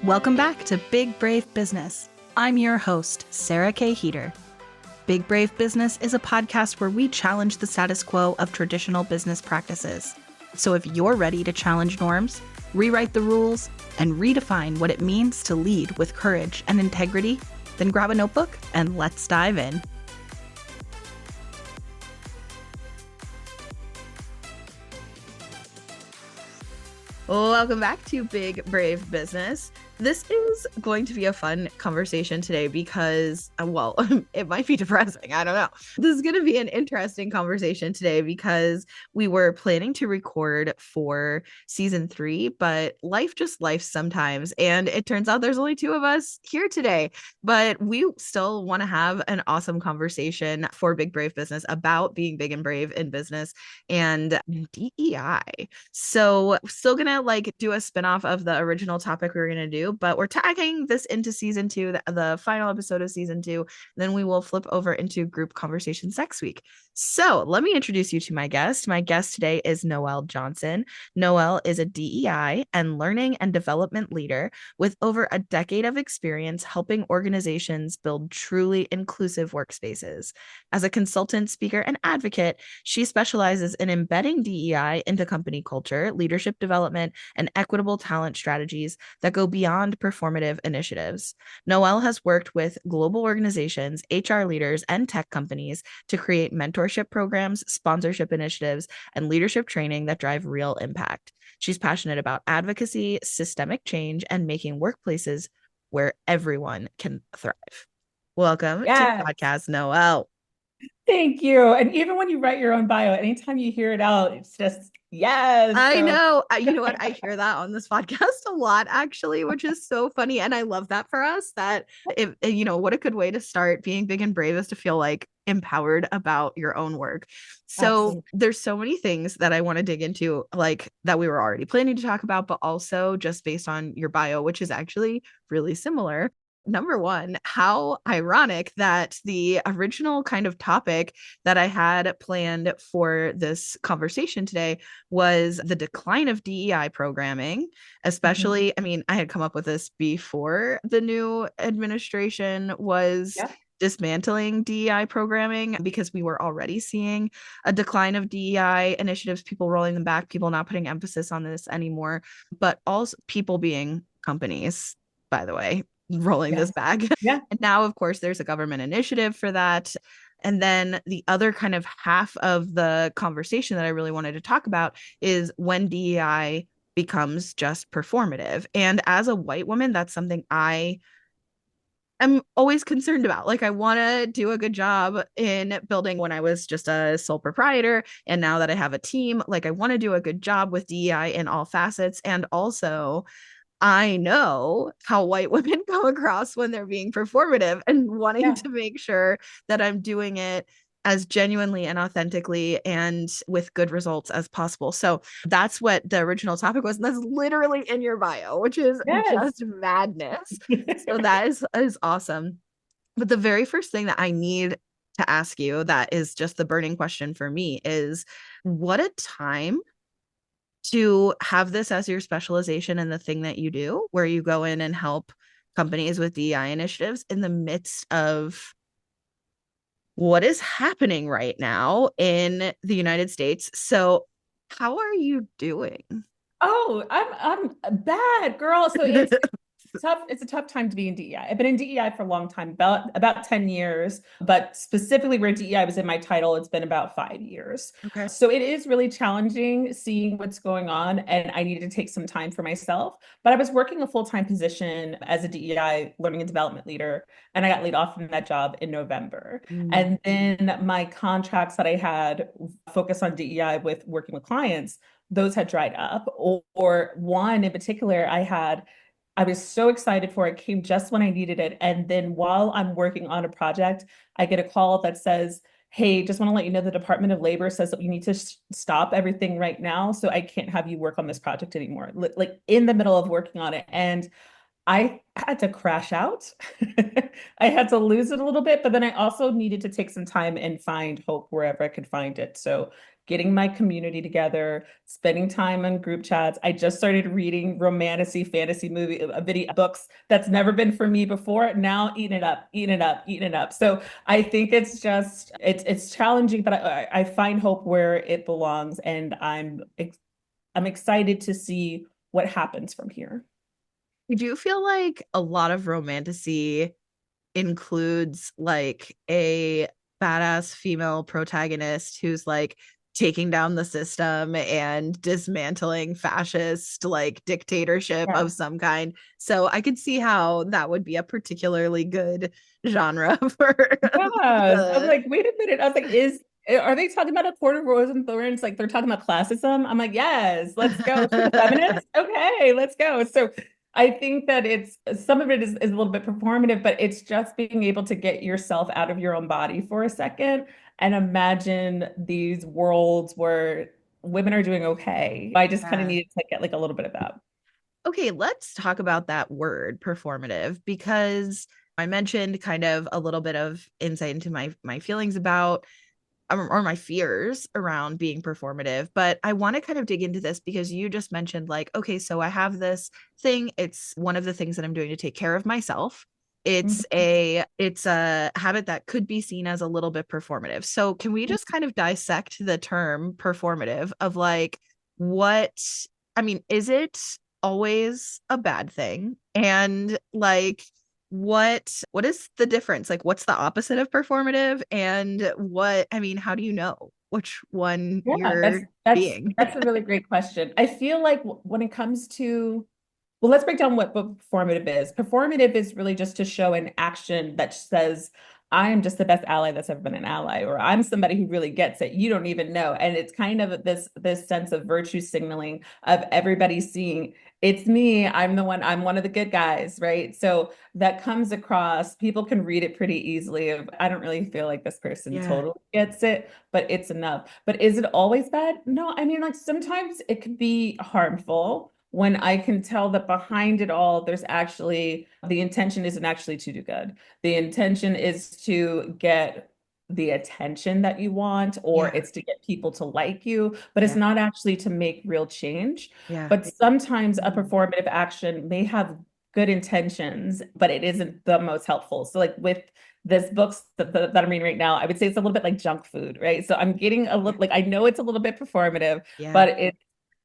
Welcome back to Big Brave Business. I'm your host, Sarah K. Heeter. Big Brave Business is a podcast where we challenge the status quo of traditional business practices. So if you're ready to challenge norms, rewrite the rules, and redefine what it means to lead with courage and integrity, then grab a notebook and let's dive in. Welcome back to Big Brave Business. This is going to be a fun conversation today because, well, it might be depressing. I don't know. This is going to be an interesting conversation today because we were planning to record for season 3, but life just life sometimes. And it turns out there's only 2 of us here today, but we still want to have an awesome conversation for Big Brave Business about being big and brave in business and DEI. So still gonna do a spinoff of the original topic we were gonna do, but we're tagging this into season 2, the final episode of season 2. Then we will flip over into group conversations next week. So let me introduce you to my guest. My guest today is Noelle Johnson. Noelle is a DEI and learning and development leader with over a decade of experience helping organizations build truly inclusive workspaces. As a consultant, speaker, and advocate, she specializes in embedding DEI into company culture, leadership development, and equitable talent strategies that go beyond performative initiatives. Noelle has worked with global organizations, HR leaders, and tech companies to create mentorship programs, sponsorship initiatives, and leadership training that drive real impact. She's passionate about advocacy, systemic change, and making workplaces where everyone can thrive. Welcome to the podcast, Noelle. Thank you. And even when you write your own bio, anytime you hear it out, it's just, yes. I know. You know what? I hear that on this podcast a lot, actually, which is so funny. And I love that for us, that if, what a good way to start being big and brave is to feel empowered about your own work. So Absolutely. There's so many things that I want to dig into, that we were already planning to talk about, but also just based on your bio, which is actually really similar. Number one, how ironic that the original kind of topic that I had planned for this conversation today was the decline of DEI programming, especially, I had come up with this before the new administration was dismantling DEI programming, because we were already seeing a decline of DEI initiatives, people rolling them back, people not putting emphasis on this anymore, but also people being companies, by the way, rolling this back. Yeah. And now, of course, there's a government initiative for that. And then the other kind of half of the conversation that I really wanted to talk about is when DEI becomes just performative. And as a white woman, that's something I'm always concerned about. I want to do a good job in building. When I was just a sole proprietor, and now that I have a team, I want to do a good job with DEI in all facets. And also, I know how white women come across when they're being performative, and wanting to make sure that I'm doing it as genuinely and authentically and with good results as possible. So that's what the original topic was. And that's literally in your bio, which is just madness. So that is awesome. But the very first thing that I need to ask you, that is just the burning question for me, is what a time to have this as your specialization and the thing that you do, where you go in and help companies with DEI initiatives in the midst of what is happening right now in the United States. So how are you doing? Oh, I'm bad, girl. So it's tough. It's a tough time to be in DEI. I've been in DEI for a long time, about 10 years, but specifically where DEI was in my title, it's been about 5 years. Okay. So it is really challenging seeing what's going on, and I needed to take some time for myself. But I was working a full-time position as a DEI learning and development leader, and I got laid off from that job in November. And then my contracts that I had focused on DEI with working with clients, those had dried up. Or one in particular, I was so excited for it, came just when I needed it. And then while I'm working on a project, I get a call that says, hey, just want to let you know the Department of Labor says that you need to stop everything right now. So I can't have you work on this project anymore, in the middle of working on it. And I had to crash out. I had to lose it a little bit, but then I also needed to take some time and find hope wherever I could find it. So getting my community together, spending time on group chats. I just started reading romantasy, fantasy movie, video books. That's never been for me before. Now eating it up, eating it up, eating it up. So I think it's just it's challenging, but I find hope where it belongs, and I'm excited to see what happens from here. I do feel like a lot of romantasy includes like a badass female protagonist who's like taking down the system and dismantling fascist like dictatorship Yeah. of some kind. So I could see how that would be a particularly good genre for Yes. I'm the like, wait a minute. I was like, are they talking about a court of rose and thorns? Like they're talking about classism? I'm like, yes, let's go. For the feminists? Okay, let's go. So I think that it's some of it is a little bit performative, but it's just being able to get yourself out of your own body for a second and imagine these worlds where women are doing okay. I just kind of Yeah. needed to get like a little bit of that. Okay, let's talk about that word performative because I mentioned kind of a little bit of insight into my feelings about or my fears around being performative, but I want to kind of dig into this because you just mentioned like, okay, so I have this thing. It's one of the things that I'm doing to take care of myself. Mhm. It's a habit that could be seen as a little bit performative. So can we just kind of dissect the term performative of like what I mean, is it always a bad thing? And like what is the difference? Like what's the opposite of performative? And what I mean, how do you know which one Yeah, you're being? that's a really great question. I feel like when it comes to well, let's break down what performative is. Performative is really just to show an action that says, I am just the best ally that's ever been an ally, or I'm somebody who really gets it. You don't even know. And it's kind of this sense of virtue signaling of everybody seeing it's me. I'm one of the good guys, right? So that comes across, people can read it pretty easily of I don't really feel like this person Yeah. totally gets it, but it's enough. But is it always bad? No, I mean, like sometimes it could be harmful when I can tell that behind it all, there's actually the intention isn't actually to do good. The intention is to get the attention that you want, or Yeah. it's to get people to like you, but it's Yeah. not actually to make real change. Yeah. But sometimes a performative action may have good intentions, but it isn't the most helpful. So, like with this books that I'm reading right now, I would say it's a little bit like junk food, right? So I'm getting a Yeah. little like I know it's a little bit performative, Yeah. but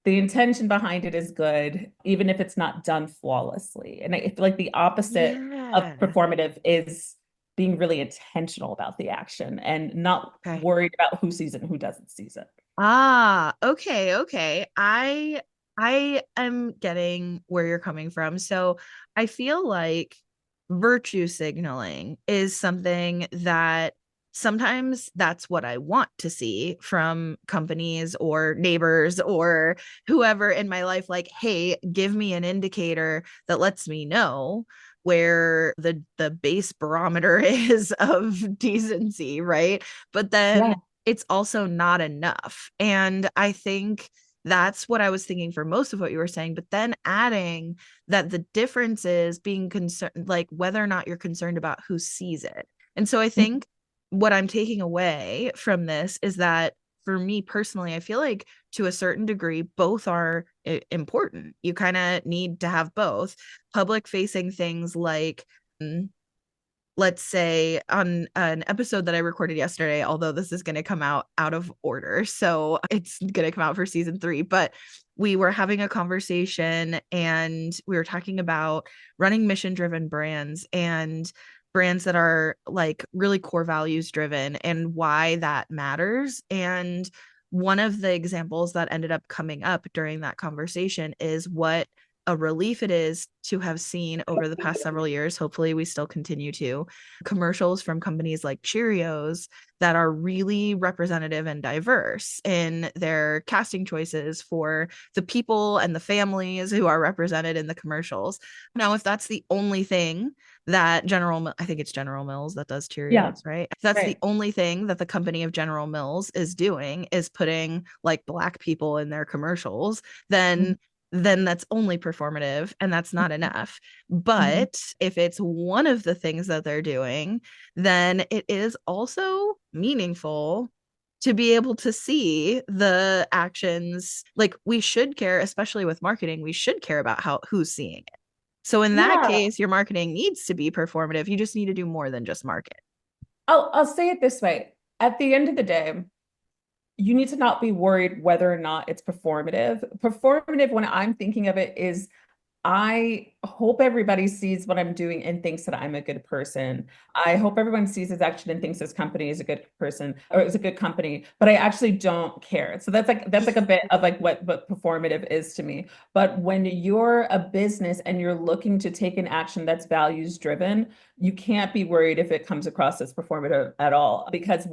the intention behind it is good, even if it's not done flawlessly. And I feel like the opposite of Yeah. performative is being really intentional about the action and not Okay. worried about who sees it and who doesn't sees it. Ah, okay, okay. I am getting where you're coming from. So I feel like virtue signaling is something that sometimes that's what I want to see from companies or neighbors or whoever in my life, like, hey, give me an indicator that lets me know where the base barometer is of decency, right? But then Yeah. it's also not enough. And I think that's what I was thinking for most of what you were saying. But then adding that the difference is being concerned, like whether or not you're concerned about who sees it. And so I think what I'm taking away from this is that for me personally, I feel like to a certain degree, both are important. You kind of need to have both public facing things like, let's say on an episode that I recorded yesterday, although this is going to come out of order. So it's going to come out for season 3, but we were having a conversation and we were talking about running mission driven brands and brands that are like really core values driven and why that matters. And one of the examples that ended up coming up during that conversation is what a relief it is to have seen over the past several years. Hopefully, we still continue to commercials from companies like Cheerios that are really representative and diverse in their casting choices for the people and the families who are represented in the commercials. Now, if that's the only thing that I think it's General Mills that does Yeah. Cheerios, right? If that's the Right. only thing that the company of General Mills is doing is putting like Black people in their commercials, then that's only performative and that's not enough. Mhm. But if it's one of the things that they're doing, then it is also meaningful to be able to see the actions. Like we should care, especially with marketing, we should care about how who's seeing it. So in that Yeah. case, your marketing needs to be performative. You just need to do more than just market. I'll say it this way. At the end of the day, you need to not be worried whether or not it's performative. Performative, when I'm thinking of it, is I hope everybody sees what I'm doing and thinks that I'm a good person. I hope everyone sees this action and thinks this company is a good person or is a good company, but I actually don't care. So that's like a bit of like what performative is to me. But when you're a business and you're looking to take an action that's values driven, you can't be worried if it comes across as performative at all because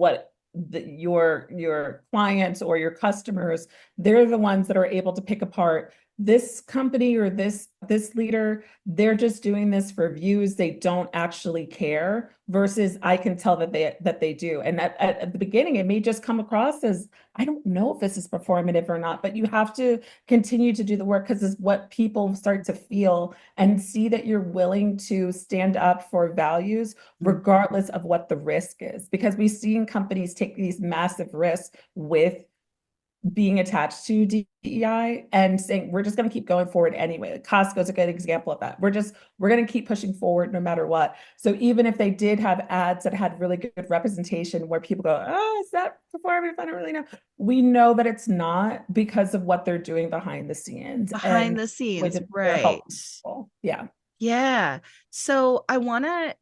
your clients or your customers, they're the ones that are able to pick apart this company or this leader, they're just doing this for views. They don't actually care versus I can tell that they do. And at the beginning, it may just come across as I don't know if this is performative or not, but you have to continue to do the work because it's what people start to feel and see that you're willing to stand up for values regardless of what the risk is. Because we've seen companies take these massive risks with being attached to DEI and saying we're just going to keep going forward anyway. Costco is a good example of that. We're going to keep pushing forward no matter what. So even if they did have ads that had really good representation where people go, oh, is that performative? I don't really know. We know that it's not because of what they're doing behind the scenes Behind and the with scenes, their right? help people. Yeah. Yeah. So I want to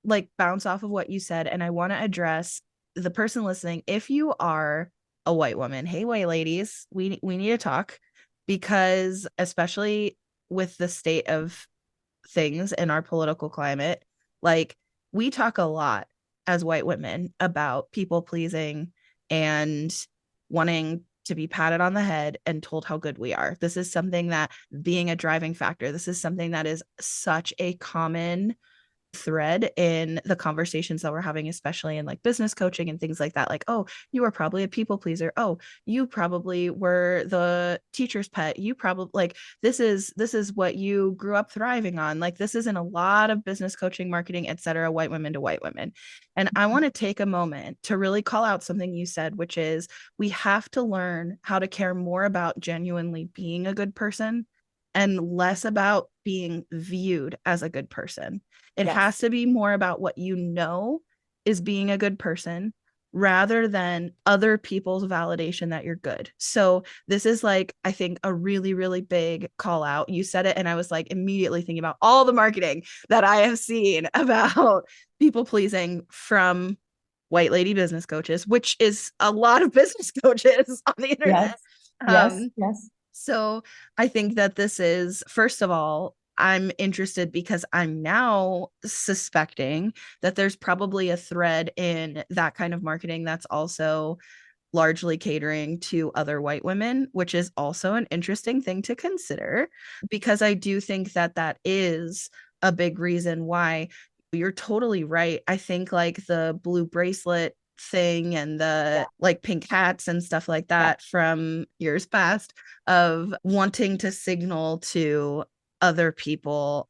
like bounce off of what you said, and I want to address the person listening. If you are a white woman, hey, white ladies, we need to talk, because especially with the state of things in our political climate, like we talk a lot as white women about people pleasing and wanting to be patted on the head and told how good we are. This is something that being a driving factor. This is something that is such a common thread in the conversations that we're having, especially in like business coaching and things like that. Like, oh, you were probably a people pleaser. Oh, you probably were the teacher's pet. You probably like this is what you grew up thriving on. Like this is in a lot of business coaching, marketing, etc. White women to white women. And I want to take a moment to really call out something you said, which is we have to learn how to care more about genuinely being a good person and less about being viewed as a good person. It has Yes. to be more about what you know is being a good person rather than other people's validation that you're good. So this is like, I think, a really, really big call out. You said it, and I was like immediately thinking about all the marketing that I have seen about people pleasing from white lady business coaches, which is a lot of business coaches on the internet. Yes. Yes. Um, Yes. so I think that this is, first of all, I'm interested because I'm now suspecting that there's probably a thread in that kind of marketing that's also largely catering to other white women, which is also an interesting thing to consider, because I do think that that is a big reason why. You're totally right. I think like the blue bracelet thing and Yeah. the like pink hats and stuff like Yeah. that from years past of wanting to signal to other people,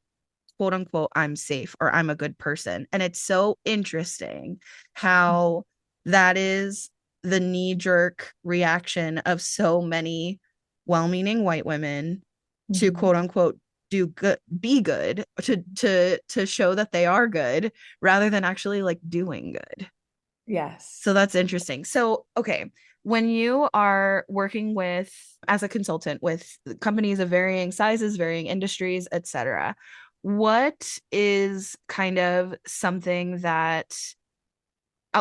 quote unquote, I'm safe or I'm a good person. And it's so interesting how that is the knee jerk reaction of so many well meaning white women to, Mhm. quote unquote, do good, be good, to show that they are good rather than actually like doing good. Yes. So that's interesting. So, okay, when you are working with as a consultant with companies of varying sizes, varying industries, etc., what is kind of something that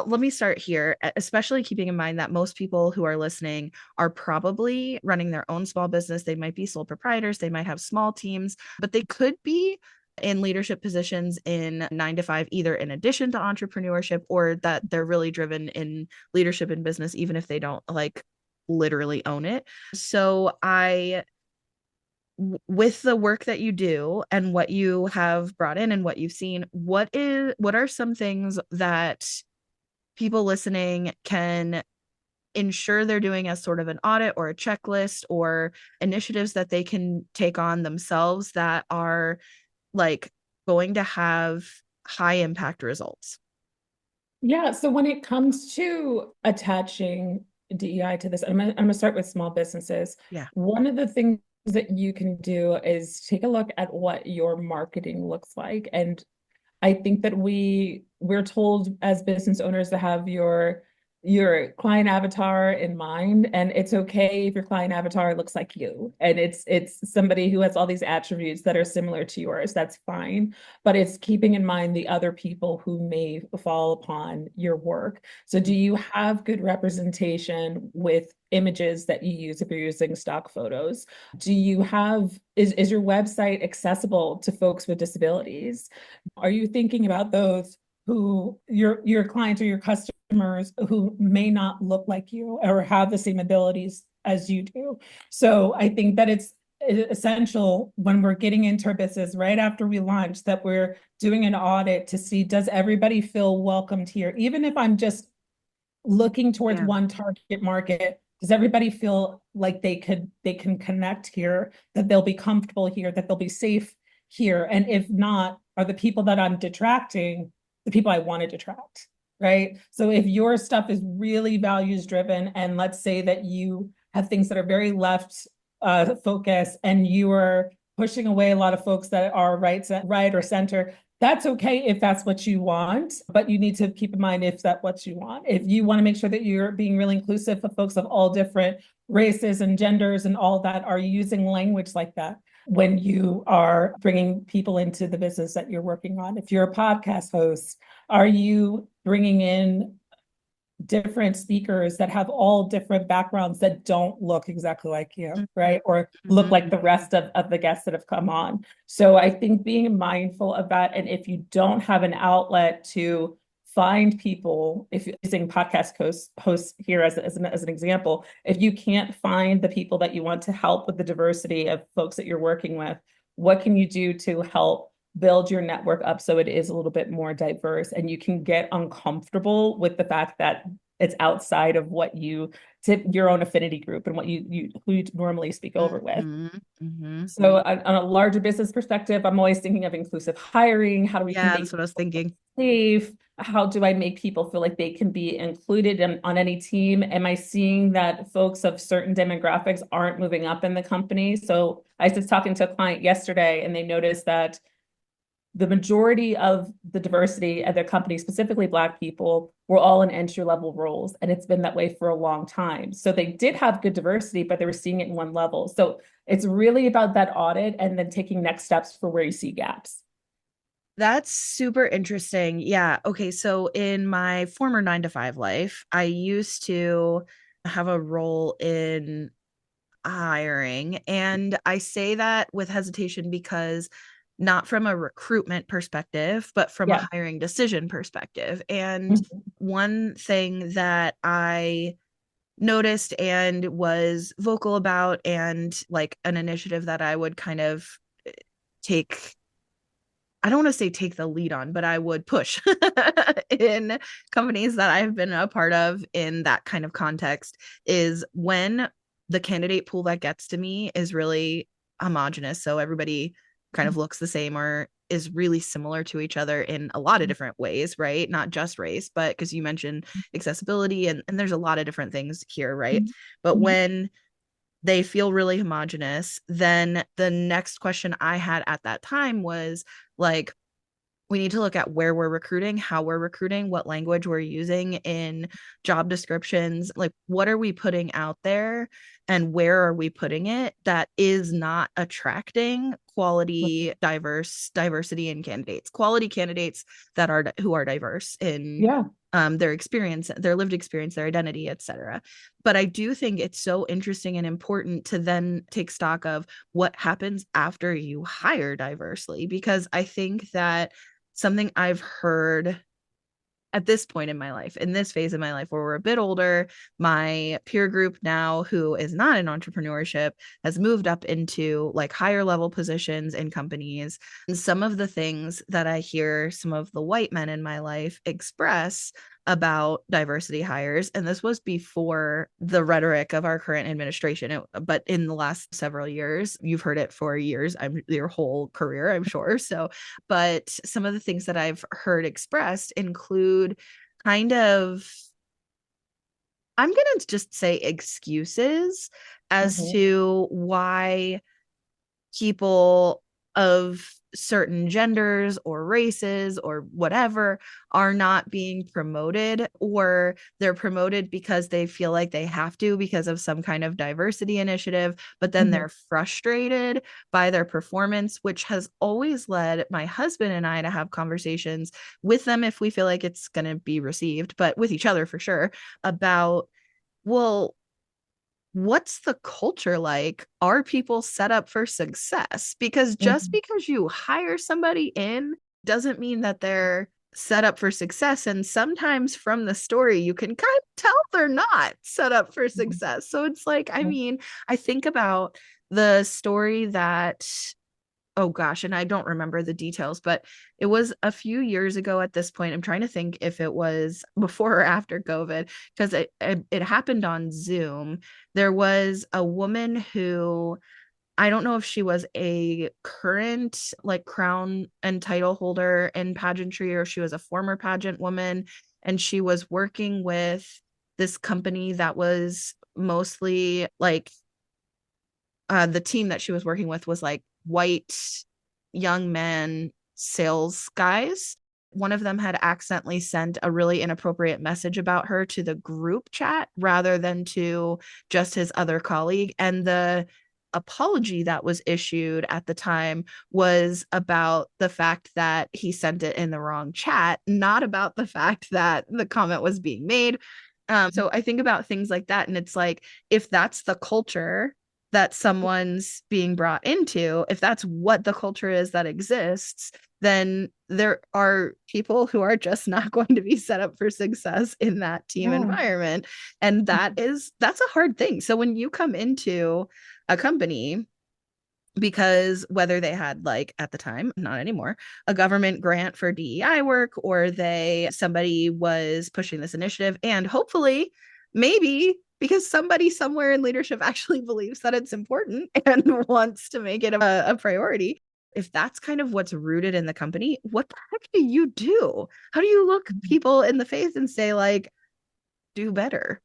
let me start here, especially keeping in mind that most people who are listening are probably running their own small business. They might be sole proprietors, they might have small teams, but they could be in leadership positions in 9 to 5, either in addition to entrepreneurship or that they're really driven in leadership in business, even if they don't like literally own it. So with the work that you do and what you have brought in and what you've seen, what are some things that people listening can ensure they're doing as sort of an audit or a checklist or initiatives that they can take on themselves that are like going to have high impact results? Yeah, so when it comes to attaching DEI to this, I'm gonna start with small businesses. Yeah. One of the things that you can do is take a look at what your marketing looks like. And I think that we're told as business owners to have your client avatar in mind, and it's okay if your client avatar looks like you and it's somebody who has all these attributes that are similar to yours. That's fine, but it's keeping in mind the other people who may fall upon your work. So do you have good representation with images that you use if you're using stock photos? Do you have is your website accessible to folks with disabilities? Are you thinking about those who your clients or your customers who may not look like you or have the same abilities as you do? So I think that it's essential when we're getting into our business right after we launch that we're doing an audit to see, does everybody feel welcomed here? Even if I'm just looking towards Yeah. one target market, does everybody feel like they can connect here, that they'll be comfortable here, that they'll be safe here? And if not, are the people that I'm detracting the people I want to detract? Right. So if your stuff is really values driven, and let's say that you have things that are very left focus and you are pushing away a lot of folks that are right or center, that's okay if that's what you want, but you need to keep in mind if that's what you want. If you want to make sure that you're being really inclusive of folks of all different races and genders and all that, are you using language like that when you are bringing people into the business that you're working on? If you're a podcast host, are you bringing in different speakers that have all different backgrounds that don't look exactly like you, right? Or look like the rest of the guests that have come on. So I think being mindful of that. And if you don't have an outlet to find people, if you're using podcast hosts here as an example, if you can't find the people that you want to help with the diversity of folks that you're working with, what can you do to help build your network up so it is a little bit more diverse, and you can get uncomfortable with the fact that it's outside of what you tip your own affinity group and what you who you normally speak over with. So on a larger business perspective, I'm always thinking of inclusive hiring. How do we can Yeah, make that's what I was people thinking. safe? How do I make people feel like they can be included on any team? Am I seeing that folks of certain demographics aren't moving up in the company? So I was just talking to a client yesterday and they noticed that the majority of the diversity at their company, specifically Black people, were all in entry-level roles. And it's been that way for a long time. So they did have good diversity, but they were seeing it in one level. So it's really about that audit and then taking next steps for where you see gaps. That's super interesting. Yeah. Okay. So in my former 9 to 5 life, I used to have a role in hiring. And I say that with hesitation because not from a recruitment perspective, but from a Yeah. hiring decision perspective. And Mhm. one thing that I noticed and was vocal about, and like an initiative that I would kind of take, I don't want to say take the lead on, but I would push in companies that I've been a part of in that kind of context, is when the candidate pool that gets to me is really homogenous. So everybody kind of looks the same or is really similar to each other in a lot of different ways, right? Not just race, but because you mentioned accessibility, and there's a lot of different things here, right? But Mhm. when they feel really homogenous, then the next question I had at that time was like, we need to look at where we're recruiting, how we're recruiting, what language we're using in job descriptions. Like, what are we putting out there and where are we putting it that is not attracting quality, diversity in candidates, quality candidates that are who are diverse in Yeah. their experience, their lived experience, their identity, etc. But I do think it's so interesting and important to then take stock of what happens after you hire diversely, because I think that something I've heard at this point in my life, in this phase of my life where we're a bit older, my peer group now who is not in entrepreneurship has moved up into like higher level positions in companies. And some of the things that I hear some of the white men in my life express about diversity hires, and this was before the rhetoric of our current administration, but in the last several years, you've heard it for years, your whole career, I'm sure. So, but some of the things that I've heard expressed include kind of, I'm going to just say excuses as Mhm. to why people of certain genders or races or whatever are not being promoted, or they're promoted because they feel like they have to because of some kind of diversity initiative, but then Mhm. they're frustrated by their performance, which has always led my husband and I to have conversations with them if we feel like it's going to be received, but with each other for sure, about, well, what's the culture like? Are people set up for success? Because just Mhm. because you hire somebody in doesn't mean that they're set up for success. And sometimes from the story, you can kind of tell they're not set up for Mhm. success. So it's like, I mean, I think about the story that, oh gosh, and I don't remember the details, but it was a few years ago at this point. I'm trying to think if it was before or after COVID, because it happened on Zoom. There was a woman who, I don't know if she was a current like crown and title holder in pageantry or she was a former pageant woman, and she was working with this company that was mostly like, the team that she was working with was like white young men sales guys. One of them had accidentally sent a really inappropriate message about her to the group chat rather than to just his other colleague. And the apology that was issued at the time was about the fact that he sent it in the wrong chat, not about the fact that the comment was being made. So I think about things like that. And it's like, if that's the culture that someone's being brought into, if that's what the culture is that exists, then there are people who are just not going to be set up for success in that team Yeah. environment. And that's a hard thing. So when you come into a company, because whether they had, like at the time, not anymore, a government grant for DEI work, or somebody was pushing this initiative, and hopefully maybe because somebody somewhere in leadership actually believes that it's important and wants to make it a priority. If that's kind of what's rooted in the company, what the heck do you do? How do you look people in the face and say, like, do better?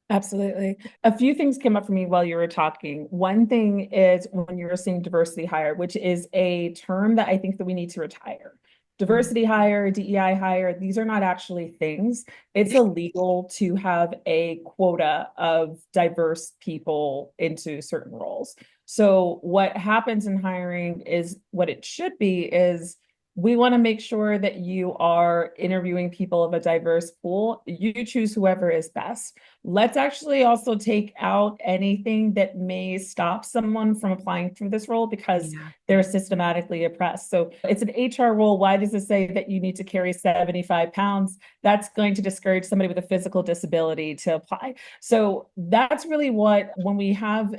Absolutely. A few things came up for me while you were talking. One thing is when you were saying diversity hire, which is a term that I think that we need to retire. Diversity hire, DEI hire, these are not actually things. It's illegal to have a quota of diverse people into certain roles. So what happens in hiring is what it should be is we want to make sure that you are interviewing people of a diverse pool. You choose whoever is best. Let's actually also take out anything that may stop someone from applying for this role because Yeah, they're systematically oppressed. So it's an HR role. Why does it say that you need to carry 75 pounds? That's going to discourage somebody with a physical disability to apply. So that's really what, when we have,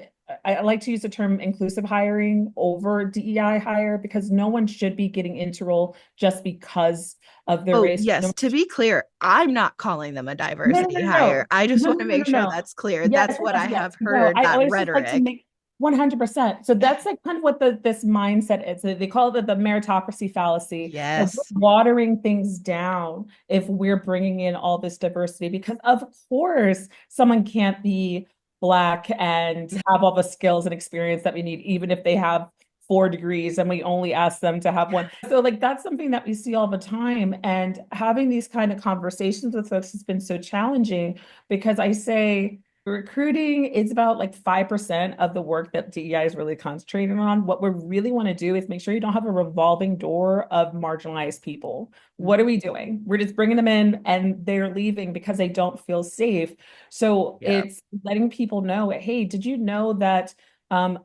I like to use the term inclusive hiring over DEI hire because no one should be getting into role just because of their oh, race. yes. No, To be clear, I'm not calling them a no, no, diversity no, hire. no, I just no, want no, to no, make no, sure no. that's clear. Yes, That's what yes, I yes. have No, heard, I that always just like to rhetoric. make 100%. So that's like kind of what this mindset is. They call it the meritocracy fallacy. That we're Yes. watering things down if we're bringing in all this diversity, because of course someone can't be Black and have all the skills and experience that we need, even if they have 4 degrees and we only ask them to have one. So like that's something that we see all the time. And having these kind of conversations with folks has been so challenging because I say recruiting is about like 5% of the work that DEI is really concentrating on. What we really want to do is make sure you don't have a revolving door of marginalized people. What are we doing? We're just bringing them in and they're leaving because they don't feel safe. So Yeah, it's letting people know, hey, did you know that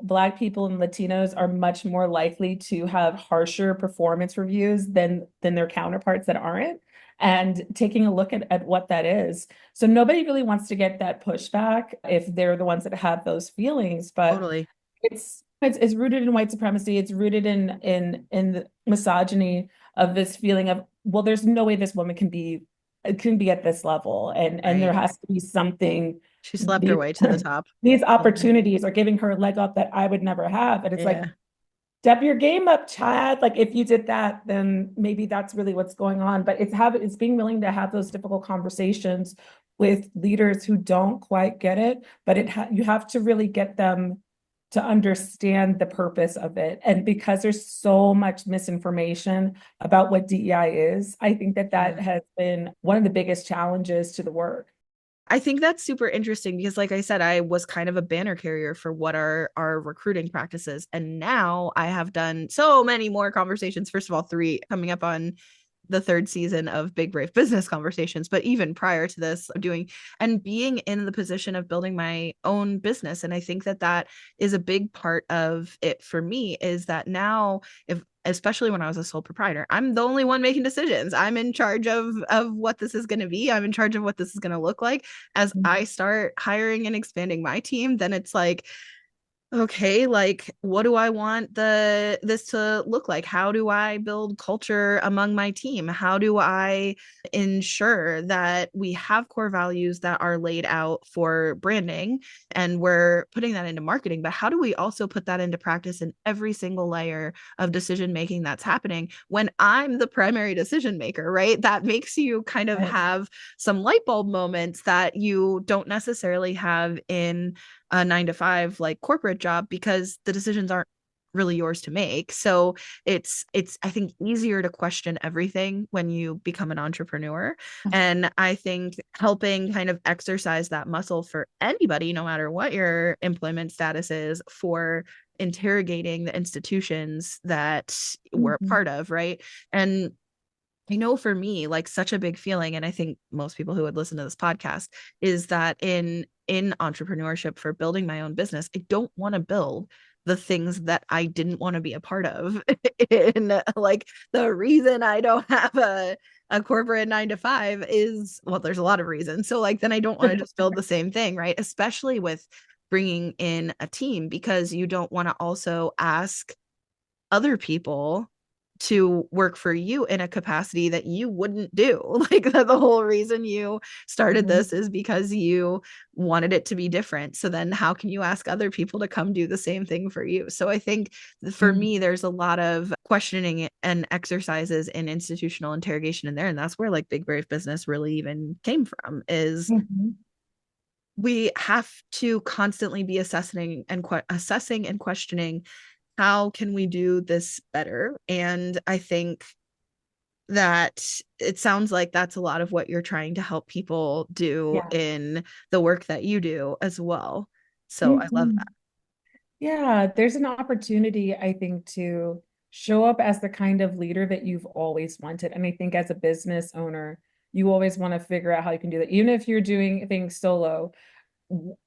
Black people and Latinos are much more likely to have harsher performance reviews than their counterparts that aren't? And taking a look at what that is. So nobody really wants to get that pushback if they're the ones that have those feelings, but totally. it's rooted in white supremacy. It's rooted in the misogyny of this feeling of, well, there's no way this woman can be at this level, and there Right. has to be something. She slept her These, way to the top. these opportunities are giving her a leg up that I would never have, and it's like, Yeah. Step your game up, Chad. Like if you did that, then maybe that's really what's going on. But it's being willing to have those difficult conversations with leaders who don't quite get it. But you have to really get them to understand the purpose of it. And because there's so much misinformation about what DEI is, I think that that Yeah. has been one of the biggest challenges to the work. I think that's super interesting because, like I said, I was kind of a banner carrier for what are our recruiting practices. And now I have done so many more conversations. First of all, three coming up on the third season of Big Brave Business Conversations. But even prior to this, I'm doing and being in the position of building my own business. And I think that that is a big part of it for me is that now, if especially when I was a sole proprietor, I'm the only one making decisions. I'm in charge of what this is going to be. I'm in charge of what this is going to look like. As I start hiring and expanding my team, then it's like, okay, like what do I want this to look like? How do I build culture among my team? How do I ensure that we have core values that are laid out for branding and we're putting that into marketing, but how do we also put that into practice in every single layer of decision making that's happening when I'm the primary decision maker, right? That makes you kind of Right. have some light bulb moments that you don't necessarily have in a 9 to 5 like corporate job because the decisions aren't really yours to make. So it's I think easier to question everything when you become an entrepreneur. And I think helping kind of exercise that muscle for anybody, no matter what your employment status is, for interrogating the institutions that we're a Mhm. part of, right? And I know for me, like such a big feeling, and I think most people who would listen to this podcast is that in entrepreneurship for building my own business, I don't want to build the things that I didn't want to be a part of. And like the reason I don't have a corporate 9 to 5 is well, there's a lot of reasons. So like then I don't want to just build the same thing, right? Especially with bringing in a team because you don't want to also ask other people to work for you in a capacity that you wouldn't do. Like the whole reason you started Mhm. this is because you wanted it to be different. So then how can you ask other people to come do the same thing for you? So I think for Mhm. me, there's a lot of questioning and exercises in institutional interrogation in there. And that's where like Big Brave Business really even came from is Mhm. we have to constantly be assessing and questioning how can we do this better? And I think that it sounds like that's a lot of what you're trying to help people do Yeah. in the work that you do as well. So I love that. Mhm. Yeah, there's an opportunity, I think, to show up as the kind of leader that you've always wanted. And I think as a business owner, you always want to figure out how you can do that. Even if you're doing things solo,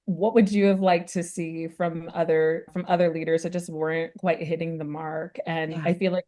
what would you have liked to see from other leaders that just weren't quite hitting the mark? And Yeah. I feel like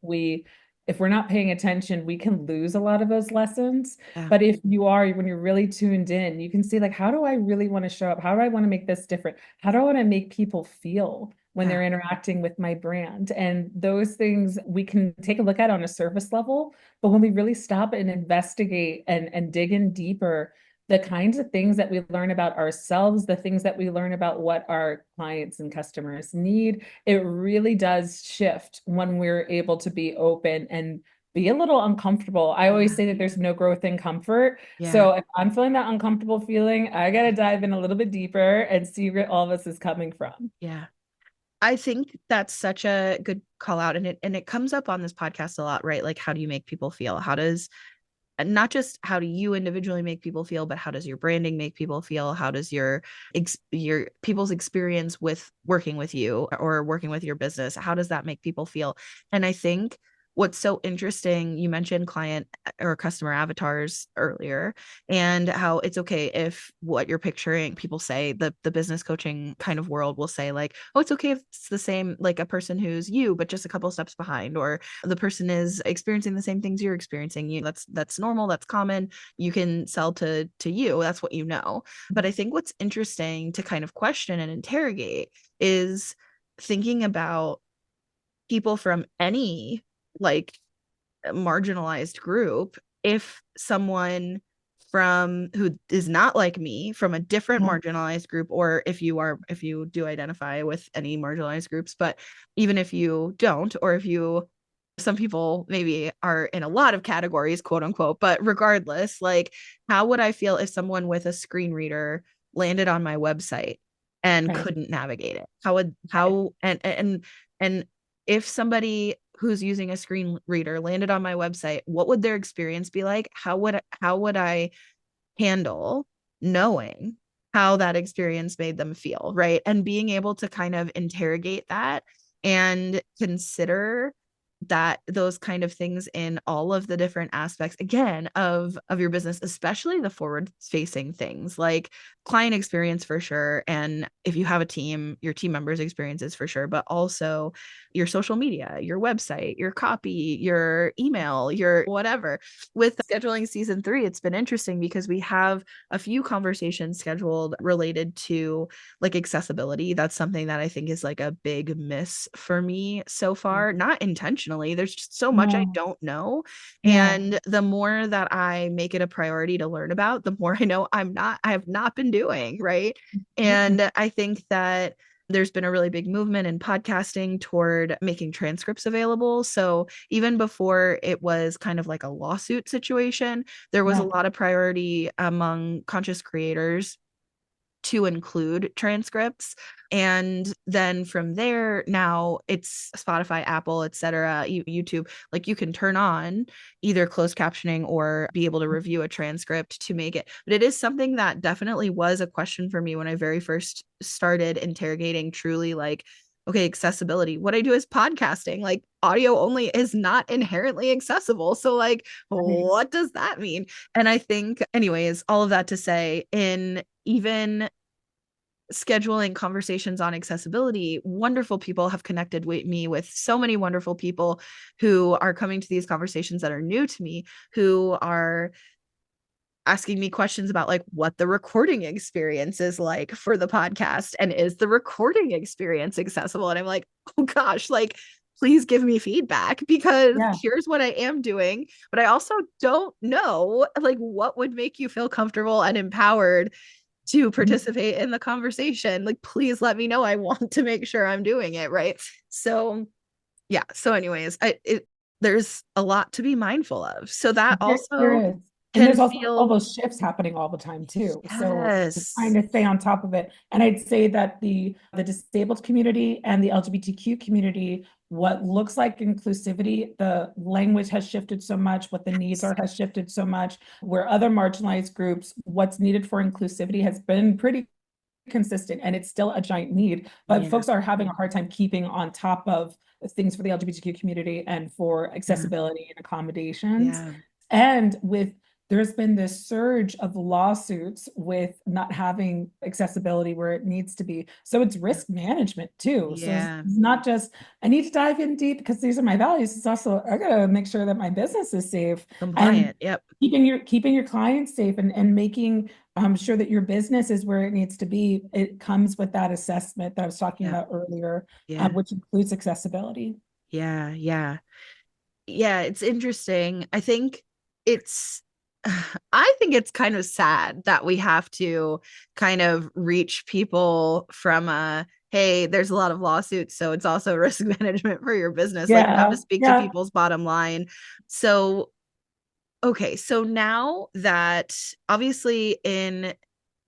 if we're not paying attention, we can lose a lot of those lessons. Yeah. But if you are, when you're really tuned in, you can see like, how do I really want to show up? How do I want to make this different? How do I want to make people feel when Yeah. they're interacting with my brand? And those things we can take a look at on a surface level, but when we really stop and investigate and dig in deeper, the kinds of things that we learn about ourselves, the things that we learn about what our clients and customers need, it really does shift when we're able to be open and be a little uncomfortable. I always Yeah. say that there's no growth in comfort. Yeah. So if I'm feeling that uncomfortable feeling, I got to dive in a little bit deeper and see where all of this is coming from. Yeah. I think that's such a good call out and it comes up on this podcast a lot, right? Like how do you make people feel? How does not just how do you individually make people feel, but how does your branding make people feel? How does your people's experience with working with you or working with your business, how does that make people feel? And I think what's so interesting, you mentioned client or customer avatars earlier, and how it's okay if what you're picturing, people say the business coaching kind of world will say like, oh, it's okay if it's the same, like a person who's you, but just a couple steps behind, or the person is experiencing the same things you're experiencing. That's normal, that's common. You can sell to you, that's what you know. But I think what's interesting to kind of question and interrogate is thinking about people from any like marginalized group. If someone from who is not like me, from a different Yeah. marginalized group, or if you do identify with any marginalized groups, but even if you don't, or if you some people maybe are in a lot of categories, quote unquote, but regardless, like how would I feel if someone with a screen reader landed on my website and Right. couldn't navigate it? How would Right. how and if somebody who's using a screen reader landed on my website, what would their experience be like? How would I handle knowing how that experience made them feel, right? And being able to kind of interrogate that and consider that those kind of things in all of the different aspects again of your business, especially the forward facing things like client experience for sure, and if you have a team, your team members experiences for sure, but also your social media, your website, your copy, your email, your whatever. With scheduling season 3, it's been interesting because we have a few conversations scheduled related to like accessibility. That's something that I think is like a big miss for me so far, not intentionally. There's just so much I No. don't know. Yeah. And the more that I make it a priority to learn about, the more I know I have not been doing, right? Absolutely. And I think that there's been a really big movement in podcasting toward making transcripts available. So even before it was kind of like a lawsuit situation, there was a Yeah. lot of priority among conscious creators to include transcripts. And then from there, now it's Spotify, Apple, etc., YouTube, like you can turn on either closed captioning or be able to review a transcript to make it. But it is something that definitely was a question for me when I very first started interrogating truly like, okay, accessibility. What I do is podcasting. Like audio only is not inherently accessible. So like, Right. what does that mean? And I think, anyways, all of that to say, in even scheduling conversations on accessibility, wonderful people have connected with me with so many wonderful people who are coming to these conversations that are new to me, who are asking me questions about like what the recording experience is like for the podcast, and is the recording experience accessible? And I'm like, oh gosh, like please give me feedback because Yeah. here's what I am doing, but I also don't know like what would make you feel comfortable and empowered to Mhm. participate in the conversation. Like please let me know. I want to make sure I'm doing it right. So yeah, so anyways, there's a lot to be mindful of, so that There also is. And can there's also all feel those shifts happening all the time too. So trying yes. to stay on top of it. And I'd say that the disabled community and the LGBTQ community, what looks like inclusivity, the language has shifted so much, what the needs Yes. are has shifted so much, where other marginalized groups, what's needed for inclusivity has been pretty consistent and it's still a giant need, but Yeah. folks are having a hard time keeping on top of things for the LGBTQ community and for Yeah. accessibility and accommodations. Yeah. And with there's been this surge of lawsuits with not having accessibility where it needs to be. So it's risk management too. So it's Yeah. not just, I need to dive in deep because these are my values. It's also, I gotta make sure that my business is safe and Compliant. Yep. keeping your clients safe and making sure that your business is where it needs to be. It comes with that assessment that I was talking Yeah. about earlier, Yeah. which includes accessibility. Yeah. Yeah. Yeah, it's interesting. It's I think it's kind of sad that we have to kind of reach people from a hey, there's a lot of lawsuits, so it's also risk management for your business. Like you have to Yeah, speak to yeah. people's bottom line. So, okay, so now that obviously in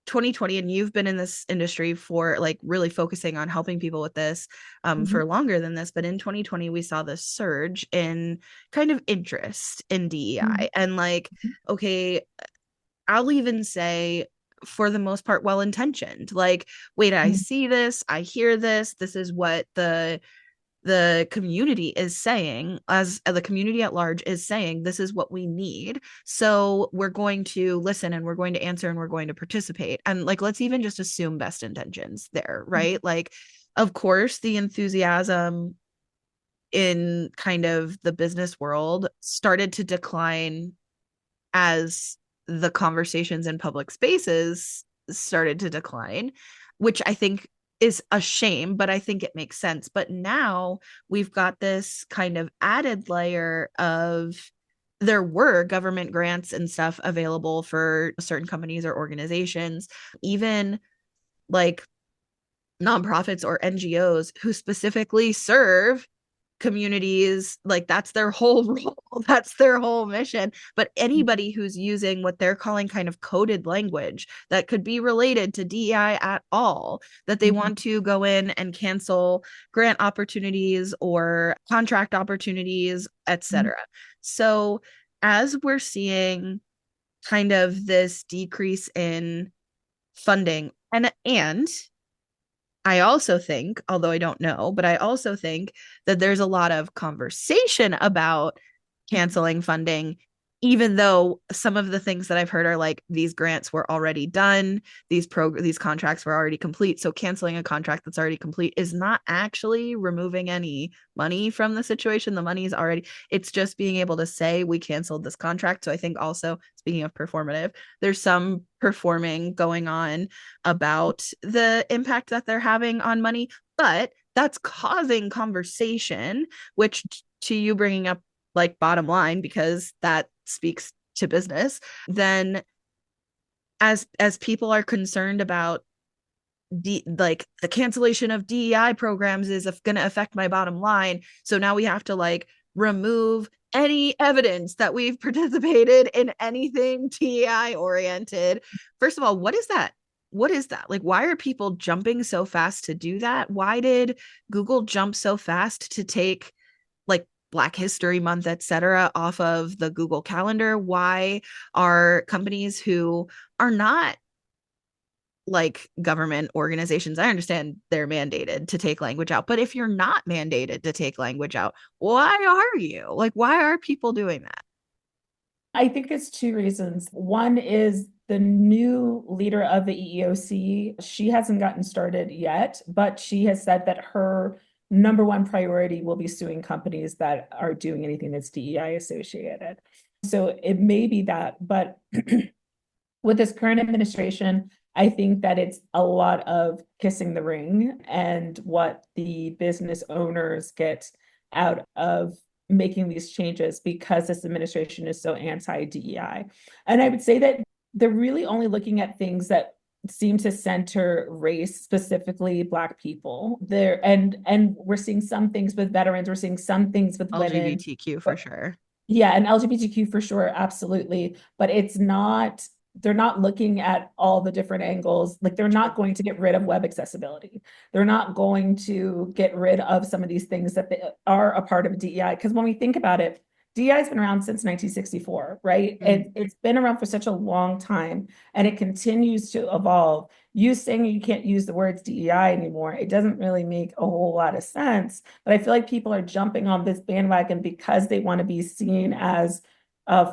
2020, and you've been in this industry for like really focusing on helping people with this for Mhm, longer than this, but in 2020 we saw this surge in kind of interest in DEI, mhm, and like okay, I'll even say for the most part well intentioned, like wait, I mhm. see this, I hear this is what the community is saying, as the community at large is saying, this is what we need, so we're going to listen and we're going to answer and we're going to participate. And like let's even just assume best intentions there, right? Like of course the enthusiasm in kind of the business world started to decline as the conversations in public spaces started to decline, which I think is a shame, but I think it makes sense. But now we've got this kind of added layer of there were government grants and stuff available for certain companies or organizations, even like nonprofits or NGOs who specifically serve communities. Like that's their whole role, that's their whole mission. But anybody who's using what they're calling kind of coded language that could be related to DEI at all, that they want to go in and cancel grant opportunities or contract opportunities, etc. So as we're seeing kind of this decrease in funding, and I also think, although I don't know, but I also think that there's a lot of conversation about canceling funding, even though some of the things that I've heard are like these grants were already done, these contracts were already complete. So canceling a contract that's already complete is not actually removing any money from the situation. The money is already, it's just being able to say we canceled this contract. So I think also, speaking of performative, there's some performing going on about the impact that they're having on money, but that's causing conversation, which to you bringing up like bottom line, because that speaks to business, then as people are concerned about like the cancellation of DEI programs is going to affect my bottom line, so now we have to like remove any evidence that we've participated in anything DEI oriented. First of all, what is that? What is that? Like, why are people jumping so fast to do that? Why did Google jump so fast to take like Black History Month, etc., off of the Google Calendar? Why are companies who are not like government organizations, I understand they're mandated to take language out, but if you're not mandated to take language out, why are you? Like, why are people doing that? I think it's two reasons. One is the new leader of the EEOC. She hasn't gotten started yet, but she has said that her number one priority will be suing companies that are doing anything that's DEI associated. So it may be that, but with this current administration, I think that it's a lot of kissing the ring and what the business owners get out of making these changes because this administration is so anti-DEI. And I would say that they're really only looking at things that seem to center race, specifically Black people. There and we're seeing some things with veterans, we're seeing some things with women. LGBTQ for sure. Yeah, and LGBTQ for sure, absolutely. But it's not, they're not looking at all the different angles. Like they're not going to get rid of web accessibility. They're not going to get rid of some of these things that they are a part of DEI. Because when we think about it, DEI has been around since 1964, right? It's been around for such a long time and it continues to evolve. You saying you can't use the words DEI anymore, it doesn't really make a whole lot of sense. But I feel like people are jumping on this bandwagon because they want to be seen as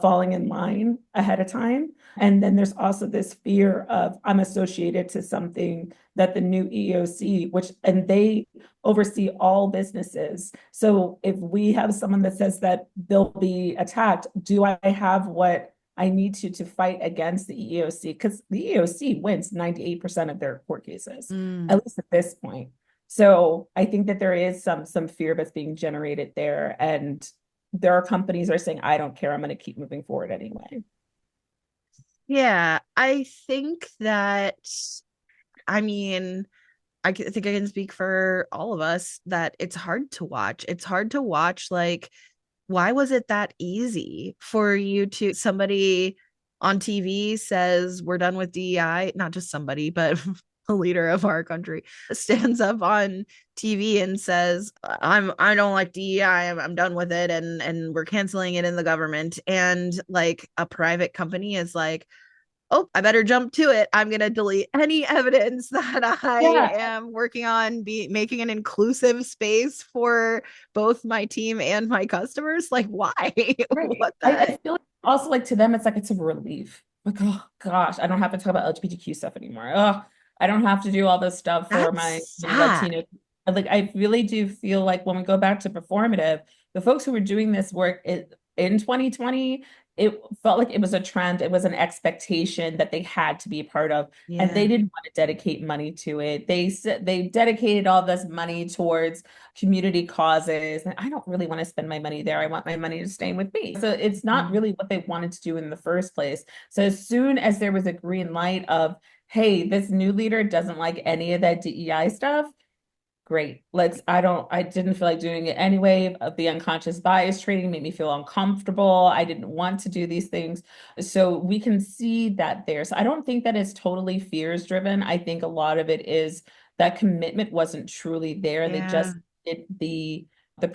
falling in line ahead of time. And then there's also this fear of I'm associated to something that the new EEOC, and they oversee all businesses. So if we have someone that says that they'll be attacked, do I have what I need to fight against the EEOC? Because the EEOC wins 98% of their court cases, at least at this point. So I think that there is some fear that's being generated there. And there are companies that are saying, I don't care, I'm going to keep moving forward anyway. Yeah, I think that, I mean, think I can speak for all of us that it's hard to watch. It's hard to watch. Like, why was it that easy for you to, somebody on TV says we're done with DEI, not just somebody, but a leader of our country stands up on TV and says, I don't like DEI, I'm done with it, and we're canceling it in the government. And like a private company is like, oh, I better jump to it. I'm going to delete any evidence that I am working on making an inclusive space for both my team and my customers. Like, why? Right. What I the? feel like also like to them, it's like it's a relief. Like, oh gosh, I don't have to talk about LGBTQ stuff anymore. Oh, I don't have to do all this stuff for That's my sad. Latino. Like, I really do feel like when we go back to performative, the folks who were doing this work in 2020, it felt like it was a trend. It was an expectation that they had to be a part of, and they Yeah. didn't want to dedicate money to it. They said they dedicated all this money towards community causes, and I don't really want to spend my money there. I want my money to stay with me. So it's not Mhm. really what they wanted to do in the first place. So as soon as there was a green light of, hey, this new leader doesn't like any of that DEI stuff, great. I didn't feel like doing it anyway. The unconscious bias training made me feel uncomfortable. I didn't want to do these things. So we can see that there. So I don't think that it's totally fears driven. I think a lot of it is that commitment wasn't truly there. They Yeah. just did the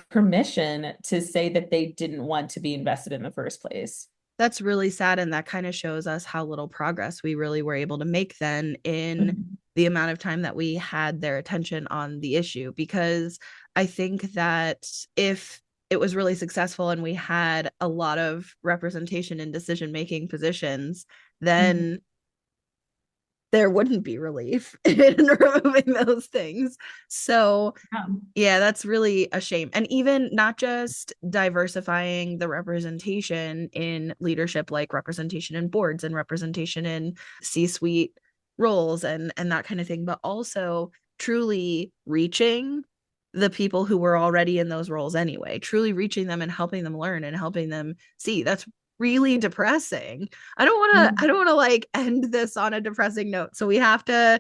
permission to say that they didn't want to be invested in the first place. That's really sad. And that kind of shows us how little progress we really were able to make then in Mhm. the amount of time that we had their attention on the issue. Because I think that if it was really successful and we had a lot of representation in decision making positions, Mhm. then there wouldn't be relief in removing those things. So Yeah. yeah, that's really a shame. And even not just diversifying the representation in leadership, like representation in boards and representation in C-suite roles and that kind of thing, but also truly reaching the people who were already in those roles anyway, truly reaching them and helping them learn and helping them see. That's really depressing. I don't want to like end this on a depressing note. So we have to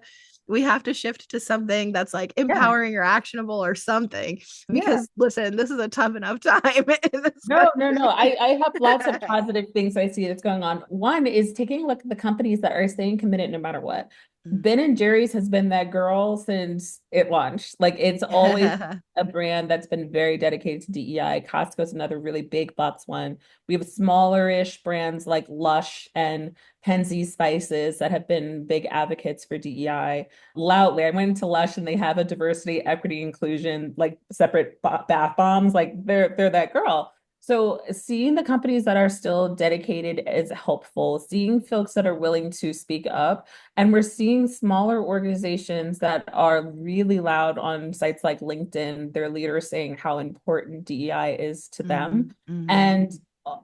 shift to something that's like Yeah. empowering or actionable or something, Yeah. because listen, this is a tough enough time in this No, no, no. I have lots of country. positive things I see that's going on. One is taking a look at the companies that are staying committed no matter what. Ben and Jerry's has been that girl since it launched. Like it's always a brand that's been very dedicated to DEI. Costco's another really big box one. We have smaller-ish brands like Lush and Penzi Spices that have been big advocates for DEI. Loudly, I went into Lush and they have a diversity, equity, inclusion, like separate bath bombs. Like they're that girl. So seeing the companies that are still dedicated is helpful. Seeing folks that are willing to speak up, and we're seeing smaller organizations that are really loud on sites like LinkedIn, their leaders saying how important DEI is to them. Mm-hmm. And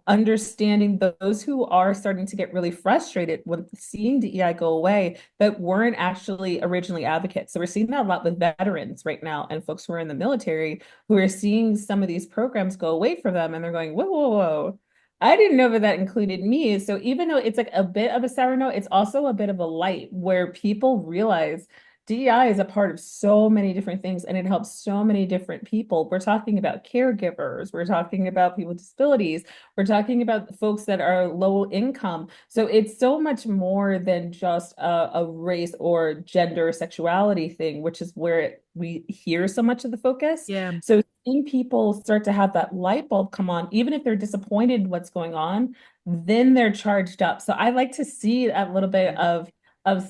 understanding those who are starting to get really frustrated with seeing DEI go away that weren't actually originally advocates. So we're seeing that a lot with veterans right now and folks who are in the military who are seeing some of these programs go away from them and they're going, whoa, whoa, whoa. I didn't know that that included me. So even though it's like a bit of a sour note, it's also a bit of a light where people realize DEI is a part of so many different things and it helps so many different people. We're talking about caregivers, we're talking about people with disabilities, we're talking about folks that are low income. So it's so much more than just a race or gender sexuality thing, which is where we hear so much of the focus. Yeah. So seeing people start to have that light bulb come on, even if they're disappointed in what's going on, then they're charged up. So I like to see a little bit of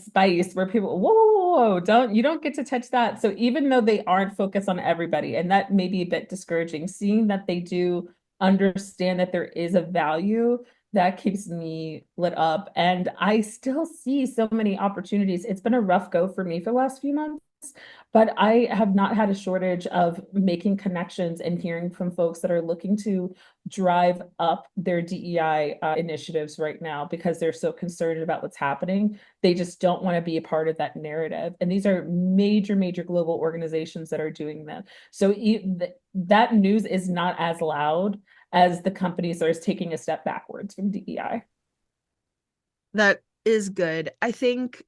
spice where people, whoa, whoa, whoa, you don't get to touch that. So even though they aren't focused on everybody, and that may be a bit discouraging, seeing that they do understand that there is a value that keeps me lit up. And I still see so many opportunities. It's been a rough go for me for the last few months, but I have not had a shortage of making connections and hearing from folks that are looking to drive up their DEI initiatives right now because they're so concerned about what's happening. They just don't want to be a part of that narrative. And these are major, major global organizations that are doing that. So that news is not as loud as the companies that are taking a step backwards from DEI. That is good. I think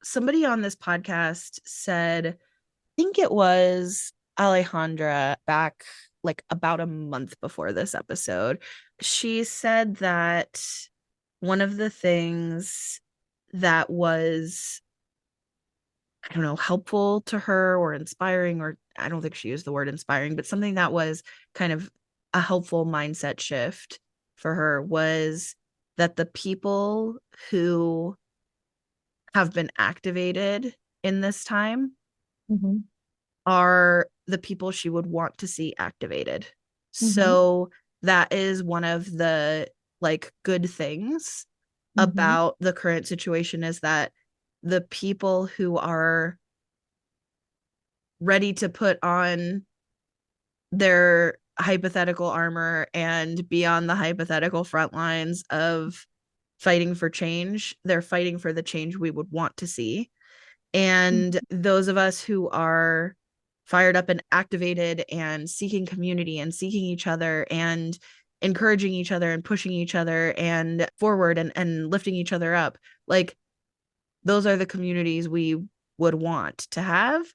somebody on this podcast said, I think it was Alejandra back like about a month before this episode. She said that one of the things that was, I don't know, helpful to her or inspiring, or I don't think she used the word inspiring, but something that was kind of a helpful mindset shift for her was that the people who have been activated in this time Mhm. are the people she would want to see activated. Mhm. So that is one of the like good things Mhm. about the current situation, is that the people who are ready to put on their hypothetical armor and be on the hypothetical front lines of fighting for change. They're fighting for the change we would want to see. And those of us who are fired up and activated and seeking community and seeking each other and encouraging each other and pushing each other and forward and lifting each other up, like those are the communities we would want to have.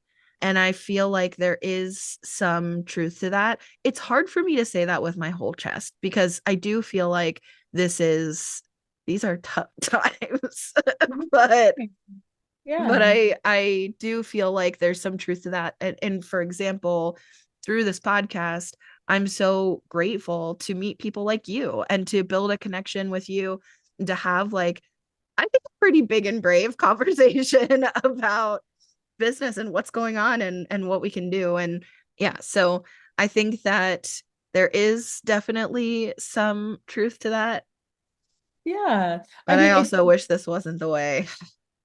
And I feel like there is some truth to that. It's hard for me to say that with my whole chest because I do feel like these are tough times. but but Yeah. I do feel like there's some truth to that. And for example, through this podcast, I'm so grateful to meet people like you and to build a connection with you and to have like I think a pretty big and brave conversation about business and what's going on and what we can do. And yeah, so I think that there is definitely some truth to that, Yeah. I but I mean, it's also wish this wasn't the way.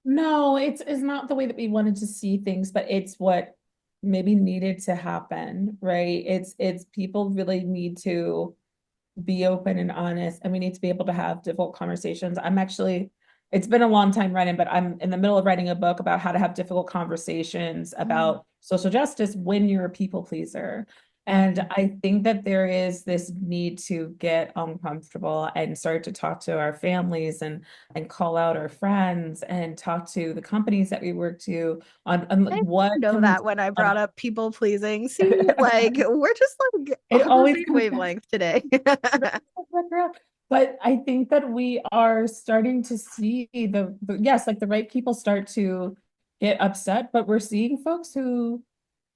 no, it's not the way that we wanted to see things, but it's what maybe needed to happen, right? It's people really need to be open and honest, and we need to be able to have difficult conversations. I'm actually, it's been a long time running, but I'm in the middle of writing a book about how to have difficult conversations Mm, about social justice when you're a people pleaser. And mm, I think that there is this need to get uncomfortable and start to talk to our families and call out our friends and talk to the companies that we work to on I like, what know can we that do when I brought about up people pleasing. See, like we're just like it on the always same comes back. wavelength today. But I think that we are starting to see yes, like the right people start to get upset, but we're seeing folks who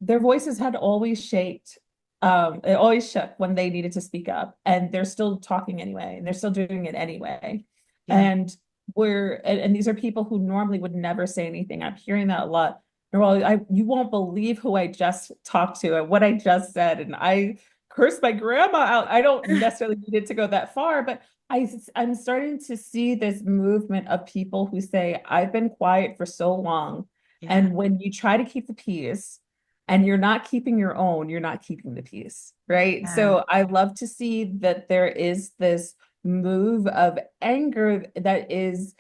their voices had always shaked. It always shook when they needed to speak up, and they're still talking anyway, and they're still doing it anyway. Yeah. And and these are people who normally would never say anything. I'm hearing that a lot. Well, you won't believe who I just talked to and what I just said, and I cursed my grandma out. I don't necessarily need it to go that far, but I'm starting to see this movement of people who say, I've been quiet for so long. Yeah. And when you try to keep the peace and you're not keeping your own, you're not keeping the peace, right? Yeah. So I love to see that there is this move of anger that is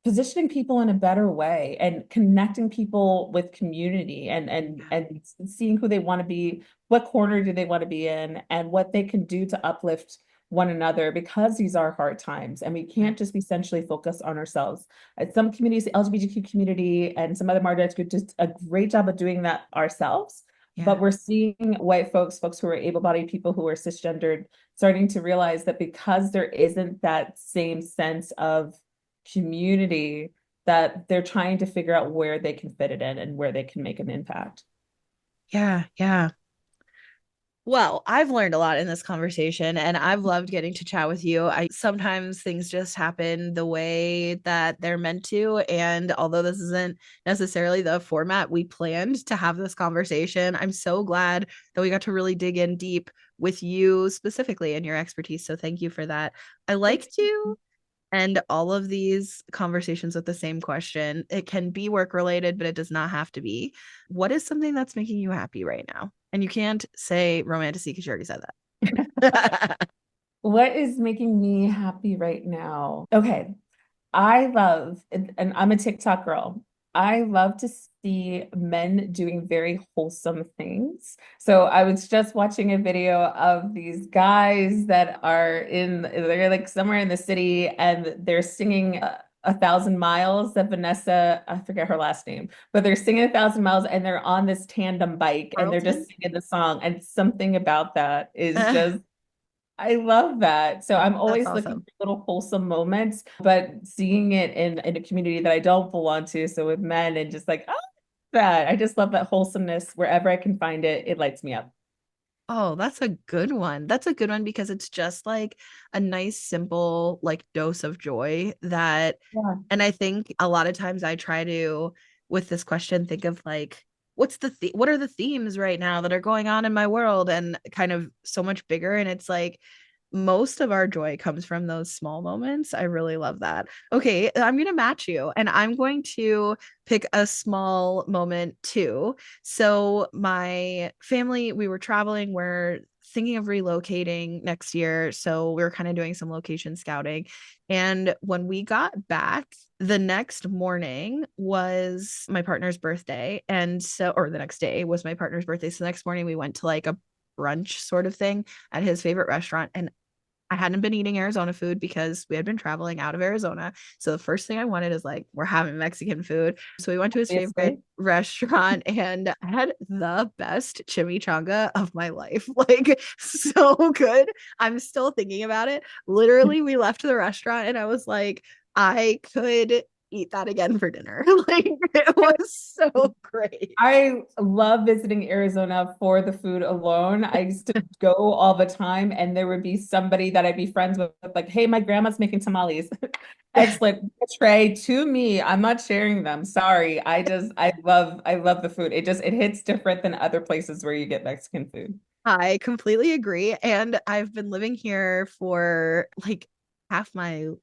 positioning people in a better way and connecting people with community and seeing who they want to be, what corner do they want to be in, and what they can do to uplift one another because these are hard times and we Yeah. can't just be centrally focused on ourselves. Some communities, the LGBTQ community and some other marginalized groups, did a great job of doing that ourselves. Yeah. But we're seeing white folks who are able-bodied people who are cisgendered, starting to realize that because there isn't that same sense of community, that they're trying to figure out where they can fit it in and where they can make an impact. Yeah. Yeah. Well, I've learned a lot in this conversation and I've loved getting to chat with you. I sometimes things just happen the way that they're meant to. And although this isn't necessarily the format we planned to have this conversation, I'm so glad that we got to really dig in deep with you specifically and your expertise. So thank you for that. I like Thanks. to end all of these conversations with the same question. It can be work related, but it does not have to be. What is something that's making you happy right now? And you can't say romantic because you already said that. What is making me happy right now? Okay. I love, and I'm a TikTok girl. I love to see men doing very wholesome things. So I was just watching a video of these guys that they're like somewhere in the city and they're singing a thousand miles that Vanessa, I forget her last name, but they're singing a thousand miles and they're on this tandem bike and they're just Carlton? singing the song. And something about that is just I love that. So I'm That's always looking awesome. for little wholesome moments, but seeing it in a community that I don't belong to, so with men and just like, oh, that I just love that wholesomeness wherever I can find it, it lights me up. Oh, that's a good one. That's a good one because it's just like a nice, simple, like dose of joy that, Yeah. and I think a lot of times I try to, with this question, think of like, what are the themes right now that are going on in my world and kind of so much bigger. And it's like, most of our joy comes from those small moments. I really love that. Okay, I'm going to match you and I'm going to pick a small moment too. So, my family, we were traveling, we're thinking of relocating next year. So, we were kind of doing some location scouting. And when we got back, the next morning was my partner's birthday. And so, or the next day was my partner's birthday. So, the next morning we went to like a brunch sort of thing at his favorite restaurant. And I hadn't been eating Arizona food because we had been traveling out of Arizona. So the first thing I wanted is like, we're having Mexican food. So we went to his favorite Obviously. restaurant and I had the best chimichanga of my life. Like, so good. I'm still thinking about it. Literally, we left the restaurant and I was like, I could eat that again for dinner. Like, it was so great. I love visiting Arizona for the food alone. I used to go all the time, and there would be somebody that I'd be friends with, like, hey, my grandma's making tamales. Excellent. Tray to me. I'm not sharing them. Sorry. I love the food. It hits different than other places where you get Mexican food. I completely agree. And I've been living here for like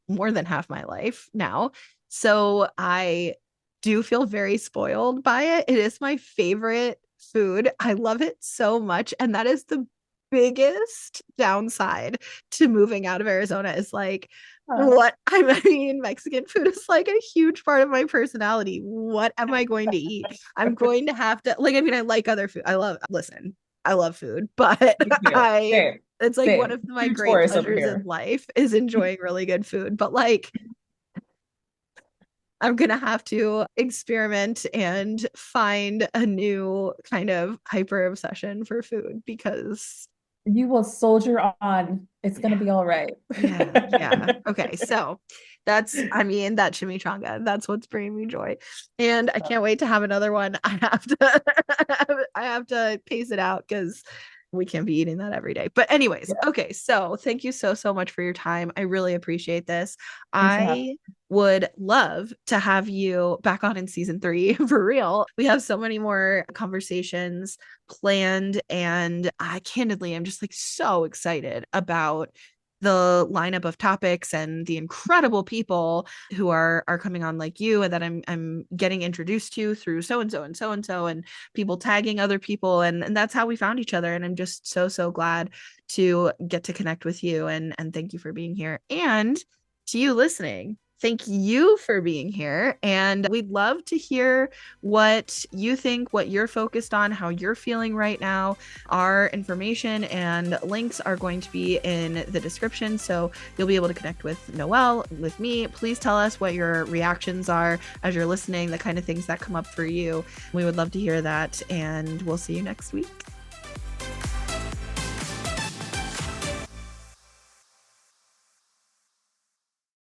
more than half my life now. So I do feel very spoiled by it. It is my favorite food. I love it so much. And that is the biggest downside to moving out of Arizona is like, I mean, Mexican food is like a huge part of my personality. What am I going to eat? I'm going to have to, like, I mean, I like other food. Listen, I love food, but Me too. I, Same. it's like one Same. of my Food great tourist over pleasures in here. life is enjoying really good food. But like, I'm gonna have to experiment and find a new kind of hyper obsession for food because You will soldier on. It's gonna yeah, be all right. yeah. Okay, so I mean, that chimichanga, that's what's bringing me joy. And I can't wait to have another one. I have to I have to pace it out because we can't be eating that every day. But anyways, Yeah. okay. So thank you so much for your time. I really appreciate this. Thanks for having I would love to have you back on in season 3 for real. We have so many more conversations planned, and I candidly am just like so excited about the lineup of topics and the incredible people who are coming on like you and that I'm getting introduced to through so and so and so and so and people tagging other people and that's how we found each other, and I'm just so glad to get to connect with you, and thank you for being here, and to you listening, thank you for being here. And we'd love to hear what you think, what you're focused on, how you're feeling right now. Our information and links are going to be in the description, so you'll be able to connect with Noelle, with me. Please tell us what your reactions are as you're listening, the kind of things that come up for you. We would love to hear that, and we'll see you next week.